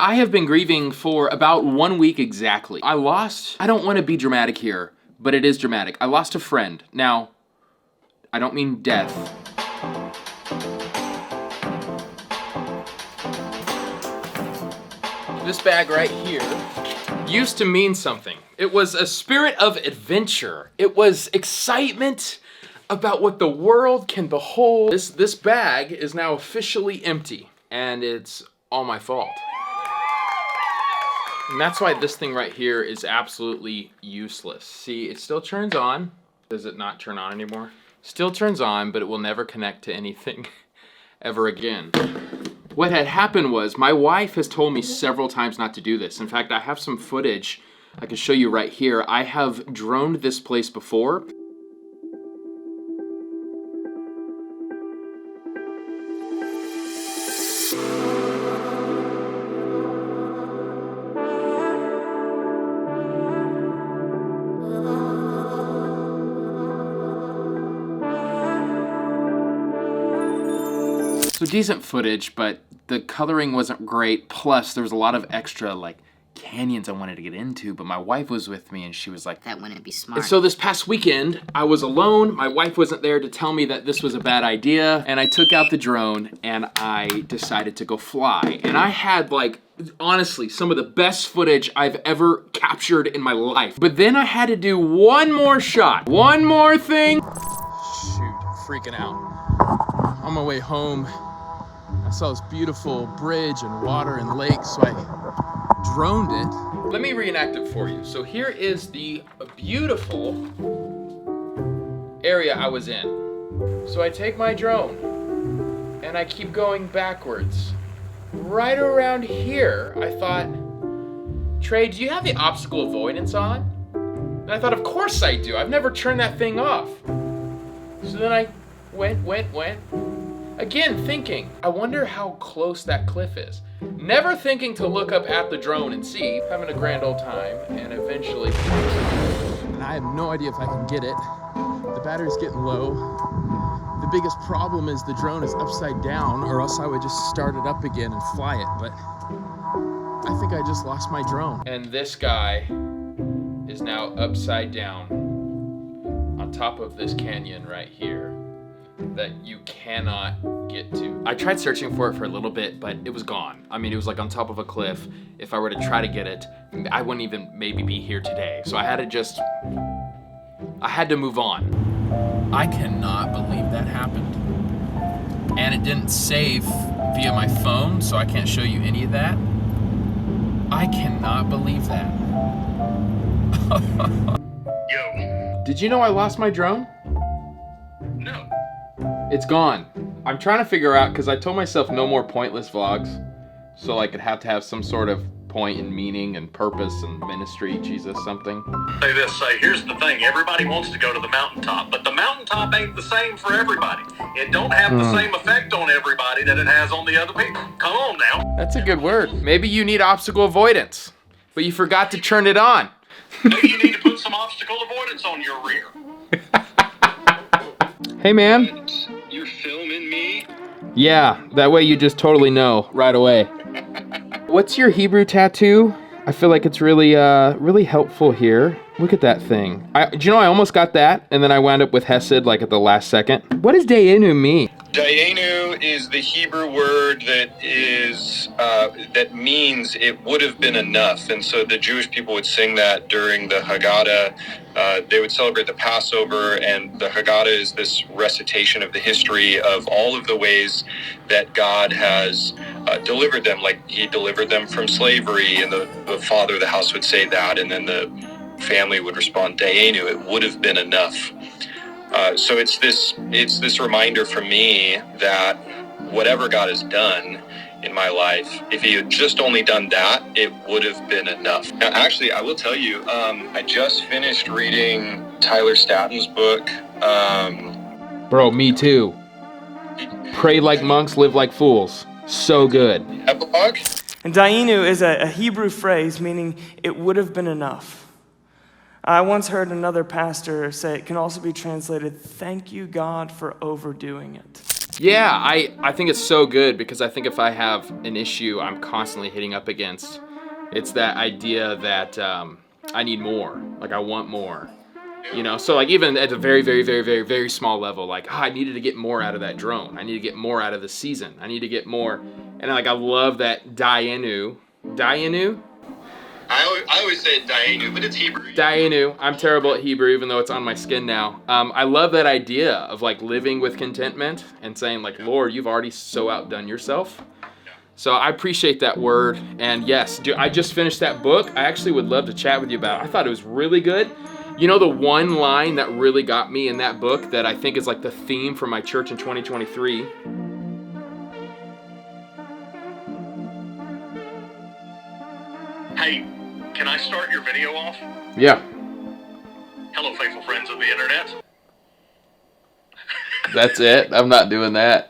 I have been grieving for about 1 week exactly. I don't want to be dramatic here, but it is dramatic. I lost a friend. Now, I don't mean death. This bag right here used to mean something. It was a spirit of adventure. It was excitement about what the world can behold. This bag is now officially empty, and it's all my fault. And that's why this thing right here is absolutely useless. See, it still turns on. Does it not turn on anymore? Still turns on, but it will never connect to anything ever again. What had happened was, my wife has told me several times not to do this. In fact, I have some footage I can show you right here. I have droned this place before. So decent footage, but the coloring wasn't great. Plus, there was a lot of extra like canyons I wanted to get into, but my wife was with me and she was like, that wouldn't be smart. And so this past weekend, I was alone. My wife wasn't there to tell me that this was a bad idea. And I took out the drone and I decided to go fly. And I had like, honestly, some of the best footage I've ever captured in my life. But then I had to do one more shot, one more thing. Shoot, freaking out. On my way home, I saw this beautiful bridge and water and lake, so I droned it. Let me reenact it for you. So here is the beautiful area I was in. So I take my drone and I keep going backwards. Right around here, I thought, Trey, do you have the obstacle avoidance on? And I thought, of course I do. I've never turned that thing off. So then I went. Again, thinking, I wonder how close that cliff is. Never thinking to look up at the drone and see, having a grand old time, and eventually... And I have no idea if I can get it. The battery's getting low. The biggest problem is the drone is upside down, or else I would just start it up again and fly it, but I think I just lost my drone. And this guy is now upside down on top of this canyon right here that you cannot get to. I tried searching for it for a little bit, but it was gone. I mean, it was like on top of a cliff. If I were to try to get it, I wouldn't even maybe be here today. So I had to move on. I cannot believe that happened. And it didn't save via my phone, so I can't show you any of that. I cannot believe that. Yo. Did you know I lost my drone? No. It's gone. I'm trying to figure out, because I told myself no more pointless vlogs, so I could have to have some sort of point and meaning and purpose and ministry, Jesus something. Here's the thing, everybody wants to go to the mountaintop, but the mountaintop ain't the same for everybody. It don't have the same effect on everybody that it has on the other people. Come on now. That's a good word. Maybe you need obstacle avoidance, but you forgot to turn it on. Maybe you need to put some obstacle avoidance on your rear. Hey man. You're filming me? Yeah, that way you just totally know right away. What's your Hebrew tattoo? I feel like it's really really helpful here. Look at that thing. Do you know I almost got that, and then I wound up with Hesed like at the last second. What does Dayenu mean? Dayenu is the Hebrew word that means it would have been enough. And so the Jewish people would sing that during the Haggadah. They would celebrate the Passover, and the Haggadah is this recitation of the history of all of the ways that God has delivered them. Like he delivered them from slavery, and the father of the house would say that, and then the family would respond, Dayenu, it would have been enough. So it's this reminder for me that whatever God has done in my life, if he had just only done that, it would have been enough. Now, actually, I will tell you, I just finished reading Tyler Staton's book. Bro, me too. Pray like monks, live like fools. So good. Epilogue? And Dayenu is a Hebrew phrase meaning it would have been enough. I once heard another pastor say it can also be translated, thank you, God, for overdoing it. Yeah, I think it's so good because I think if I have an issue I'm constantly hitting up against, it's that idea that I need more. Like, I want more. You know, so like even at a very, very, very, very, very small level, like, I needed to get more out of that drone. I need to get more out of the season. I need to get more. And like, I love that Dayenu. Dayenu? I always say Daenu, but it's Hebrew. Dayenu. I'm terrible at Hebrew, even though it's on my skin now. I love that idea of like living with contentment and saying like, Lord, you've already so outdone yourself. So I appreciate that word. And yes, I just finished that book. I actually would love to chat with you about it. I thought it was really good. You know, the one line that really got me in that book that I think is like the theme for my church in 2023. Hey, can I start your video off? Yeah. Hello, faithful friends of the internet. That's it. I'm not doing that.